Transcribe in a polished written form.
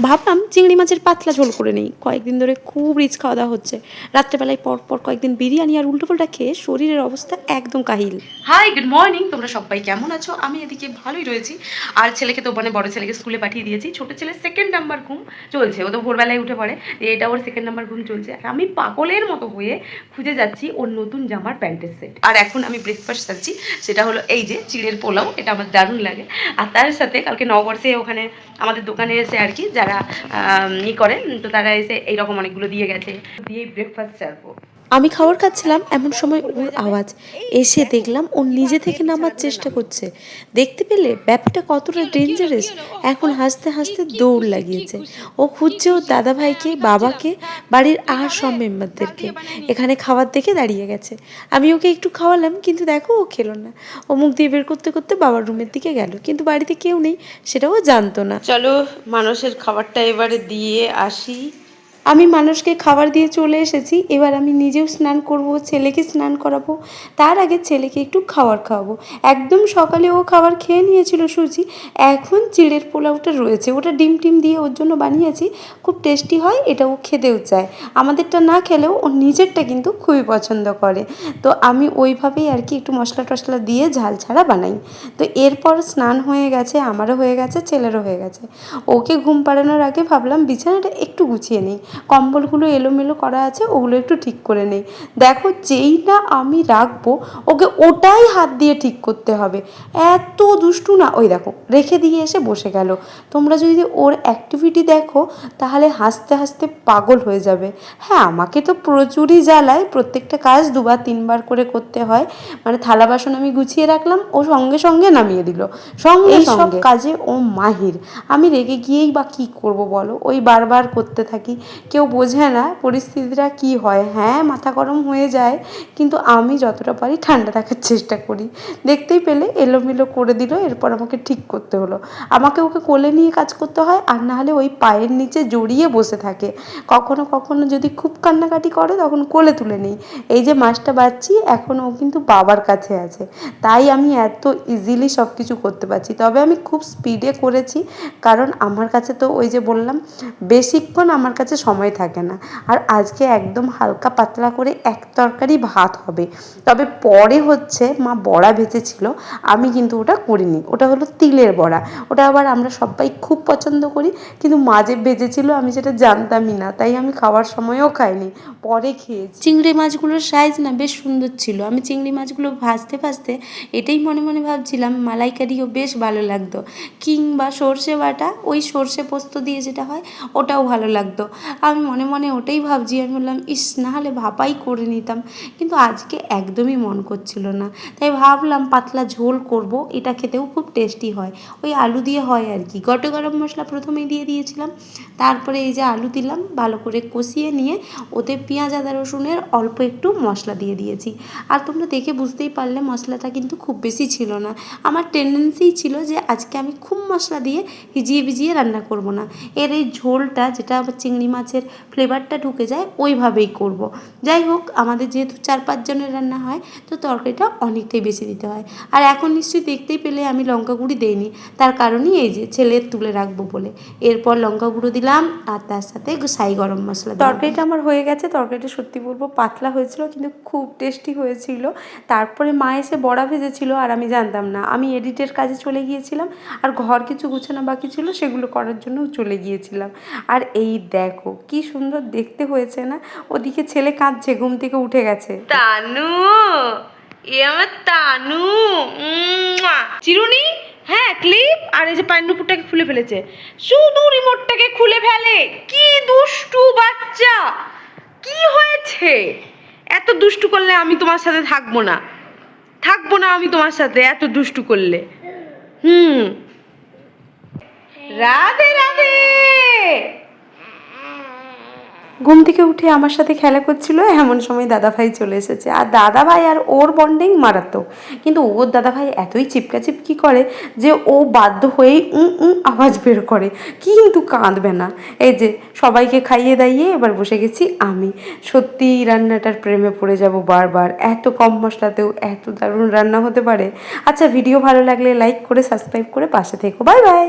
ভাবলাম চিংড়ি মাছের পাতলা ঝোল করে নেই, কয়েকদিন ধরে খুব রিচ খাওয়া দাওয়া হচ্ছে। রাত্রেবেলায় পর কয়েকদিন বিরিয়ানি আর উল্টোপাল্টা খেয়ে শরীরের অবস্থা একদম কাহিল। হাই, গুড মর্নিং, তোমরা সবাই কেমন আছো? আমি এদিকে ভালোই রয়েছি। আর ছেলেকে তো বড় ছেলেকে স্কুলে পাঠিয়ে দিয়েছি। ছোট ছেলে সেকেন্ড নাম্বার ঘুম চলছে, ও তো ভোরবেলায় উঠে পড়ে, এটা ওর সেকেন্ড নাম্বার ঘুম চলছে। আর আমি পাগলের মতো হয়ে খুঁজে যাচ্ছি ওর নতুন জামার প্যান্টের সেট। আর এখন আমি ব্রেকফাস্ট খাচ্ছি, সেটা হলো এই যে চিড়ের পোলাও, এটা আমার দারুণ লাগে। আর তার সাথে কালকে নববর্ষে ওখানে আমাদের দোকানে এসে আর কি যারা করে, তো তারা এসে এইরকম অনেকগুলো দিয়ে গেছে, দিয়েই ব্রেকফাস্ট ছাড়বো। আমি খাবার খাচ্ছিলাম, এমন সময় ওর আওয়াজ এসে দেখলাম ও নিজে থেকে নামার চেষ্টা করছে। দেখতে পেলে ব্যাপারটা কতটা ডেঞ্জারাস। এখন হাসতে হাসতে দৌড় লাগিয়েছে। ও খুঁজছে ওর দাদা ভাইকে, বাবাকে, বাড়ির আর সব মেম্বারদেরকে। এখানে খাবার দেখে দাঁড়িয়ে গেছে। আমি ওকে একটু খাওয়ালাম, কিন্তু দেখো ও খেলো না। ও মুখ দিয়ে বের করতে করতে বাবার রুমের দিকে গেল, কিন্তু বাড়িতে কেউ নেই, সেটাও জানতো না। চলো মানুষের খাবারটা এবারে দিয়ে আসি। আমি মানুষকে খাবার দিয়ে চলে এসেছি। এবার আমি নিজেও স্নান করব, ছেলেকে স্নান করাবো। তার আগে ছেলেকে একটু খাবার খাওয়াবো। একদম সকালে ও খাবার খেয়ে নিয়েছিল সুজি, এখন চিড়ের পোলাওটা রয়েছে, ওটা ডিম টিম দিয়ে ওর জন্য বানিয়েছি, খুব টেস্টি হয়, এটা ও খেতেও চায়। আমাদেরটা না খেলেও ও নিজেরটা কিন্তু খুবই পছন্দ করে। তো আমি ওইভাবেই আর কি একটু মশলা টশলা দিয়ে ঝাল ছাড়া বানাই। তো এরপর স্নান হয়ে গেছে, আমারও হয়ে গেছে, ছেলেরও হয়ে গেছে। ওকে ঘুম পাড়ানোর আগে ভাবলাম বিছানাটা একটু গুছিয়ে নিই, কম্বলগুলো এলোমেলো করা আছে, ওগুলো একটু ঠিক করে নেই। দেখো যেই না আমি রাখবো, ওকে ওটাই হাত দিয়ে ঠিক করতে হবে। এত দুষ্টু না, ওই দেখো রেখে দিয়ে এসে বসে গেল। তোমরা যদি ওর অ্যাক্টিভিটি দেখো তাহলে হাসতে হাসতে পাগল হয়ে যাবে। হ্যাঁ, আমাকে তো প্রচুরই জ্বালায়, প্রত্যেকটা কাজ দুবার তিনবার করে করতে হয়। মানে থালা বাসন আমি গুছিয়ে রাখলাম, ও সঙ্গে সঙ্গে নামিয়ে দিল, সঙ্গে সব কাজে ও মাহির। আমি রেগে গিয়েই বা কী করবো বলো, ওই বারবার করতে থাকি। কেউ বোঝে না পরিস্থিতিটা কি হয়। হ্যাঁ, মাথা গরম হয়ে যায়, কিন্তু আমি যতটা পারি ঠান্ডা থাকার চেষ্টা করি। দেখতেই পেলে এলোমেলো করে দিল, এরপর আমাকে ঠিক করতে হলো। আমাকে ওকে কোলে নিয়ে কাজ করতে হয়, আর না হলে ওই পায়ের নিচে জড়িয়ে বসে থাকে। কখনো কখনো যদি খুব কান্নাকাটি করে তখন কোলে তুলে নিই। এই যে মাসটা বাচ্চি, এখন ও কিন্তু বাবার কাছে আছে, তাই আমি এত ইজিলি সব কিছু করতে পারছি। তবে আমি খুব স্পিডে করেছি, কারণ আমার কাছে তো ওই যে বললাম বেশিক্ষণ আমার কাছে সময় থাকে না। আর আজকে একদম হালকা পাতলা করে এক তরকারি ভাত হবে। তবে পরে হচ্ছে মা বড়া ভেজেছিল, আমি কিন্তু ওটা করিনি। ওটা হলো তিলের বড়া, ওটা আবার আমরা সবাই খুব পছন্দ করি, কিন্তু মা যে ভেজেছিল আমি সেটা জানতামই না, তাই আমি খাওয়ার সময়ও খাইনি, পরে খেয়েছি। চিংড়ি মাছগুলোর সাইজ না বেশ সুন্দর ছিল। আমি চিংড়ি মাছগুলো ভাজতে ভাজতে এটাই মনে মনে ভাবছিলাম মালাইকারিও বেশ ভালো লাগতো, কিংবা সর্ষে বাটা, ওই সর্ষে পোস্ত দিয়ে যেটা হয় ওটাও ভালো লাগতো। আমি মনে মনে ওটাই ভাবছি। আমি বললাম ইস, না হলে ভাপাই করে নিতাম, কিন্তু আজকে একদমই মন করছিল না, তাই ভাবলাম পাতলা ঝোল করব, এটা খেতেও খুব টেস্টি হয়, ওই আলু দিয়ে হয় আর কি। গরম মশলা প্রথমেই দিয়ে দিয়েছিলাম, তারপরে এই যে আলু দিলাম, ভালো করে কষিয়ে নিয়ে ওতে পেঁয়াজ আদা রসুনের অল্প একটু মশলা দিয়ে দিয়েছি। আর তোমরা দেখে বুঝতেই পারলে মশলাটা কিন্তু খুব বেশি ছিল না। আমার টেন্ডেন্সিই ছিল যে আজকে আমি খুব মশলা দিয়ে ভিজিয়ে ভিজিয়ে রান্না করব না, এর এই ঝোলটা যেটা আবার চিংড়ি মাছের ফ্লেভারটা ঢুকে যায় ওইভাবেই করব। যাই হোক, আমাদের যেহেতু 4-5 জনের রান্না হয়, তো তরকারিটা অনেকটাই বেশি দিতে হয়। আর এখন নিশ্চয়ই দেখতেই পেলে আমি লঙ্কা গুঁড়ি দেইনি, তার কারণই এই যে ছেলের তুলে রাখবো বলে। এরপর লঙ্কা গুঁড়ো দিলাম, আর তার সাথে সাই গরম মশলা। তরকারিটা আমার হয়ে গেছে। তরকারিটা সত্যি বলবো পাতলা হয়েছিল, কিন্তু খুব টেস্টি হয়েছিল। তারপরে মা এসে বড়া ভেজেছিল, আর আমি জানতাম না, আমি এডিটের কাজে চলে গিয়েছিলাম, আর ঘর কিছু গুছানো বাকি ছিল, সেগুলো করার জন্য চলে গিয়েছিলাম। আর এই দেখো কি সুন্দর দেখতে হয়েছে না। ওদিকে ছেলে কাঁদছে, ঘুম থেকে উঠে গেছে। তানু, এ আমার তানু, চিরুনি, হ্যাঁ ক্লিপ, আর এই যে পান্নুপুরটাকে খুলে ফেলেছে, শুধু রিমোটটাকে খুলে ফেলে। কি দুষ্টু বাচ্চা, কি হয়েছে? এত দুষ্টু করলে আমি তোমার সাথে থাকবো না, থাকবো না আমি তোমার সাথে, এত দুষ্টু করলে। রাধে রাধে। ঘুম থেকে উঠে আমার সাথে খেলা করছিল, এমন সময় দাদাভাই চলে এসেছে। আর দাদাভাই আর ওর বন্ডিং মারাত্মক, কিন্তু ওর দাদাভাই এতই চিপকি করে যে ও বাধ্য হয়েই আওয়াজ বের করে, কিন্তু কাঁদবে না। এই যে সবাইকে খাইয়ে দাইয়ে এবার বসে গেছি আমি। সত্যি রান্নাটার প্রেমে পড়ে যাব বারবার, এত কম মশলাতেও এত দারুণ রান্না হতে পারে। আচ্ছা, ভিডিও ভালো লাগলে লাইক করে সাবস্ক্রাইব করে পাশে থেকো। Bye bye.